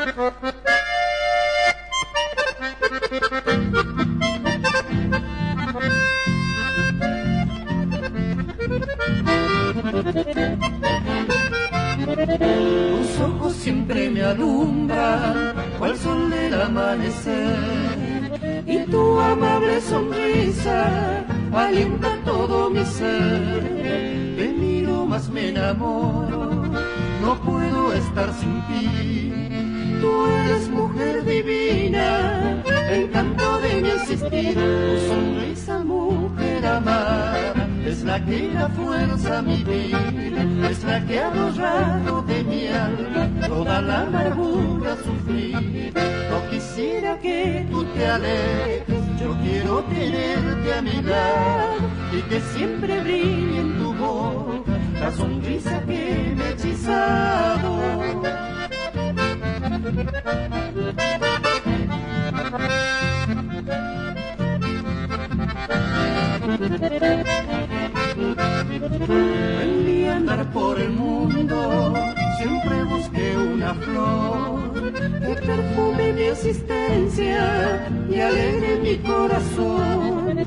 Tus ojos siempre me alumbran, cual sol del amanecer, y tu amable sonrisa alienta todo mi ser. Te miro más me enamoro, no puedo estar sin ti. Tú eres mujer divina, encanto de mi existir. Tu sonrisa, mujer amada, es la que da fuerza a mi vida, es la que ha borrado de mi alma toda la amargura sufrir. No quisiera que tú te alejes, yo quiero tenerte a mi lado y que siempre brille en tu boca la sonrisa que me ha hechizado. En mi andar por el mundo siempre busqué una flor que perfume mi existencia y alegre mi corazón.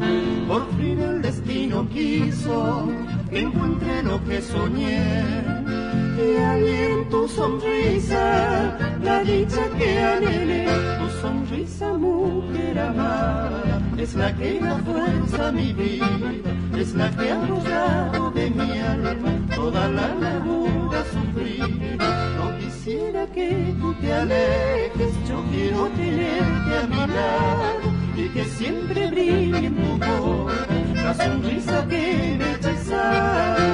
Por fin el destino quiso que encuentre lo que soñé, y allí en tu sonrisa la dicha que anhelé. Tu sonrisa, mujer amada, es la que da fuerza a mi vida, es la que ha borrado de mi alma toda la amargura sufrir. No quisiera que tú te alejes, yo quiero tenerte a mi lado y que siempre brille en tu boca la sonrisa que me ha hechizado.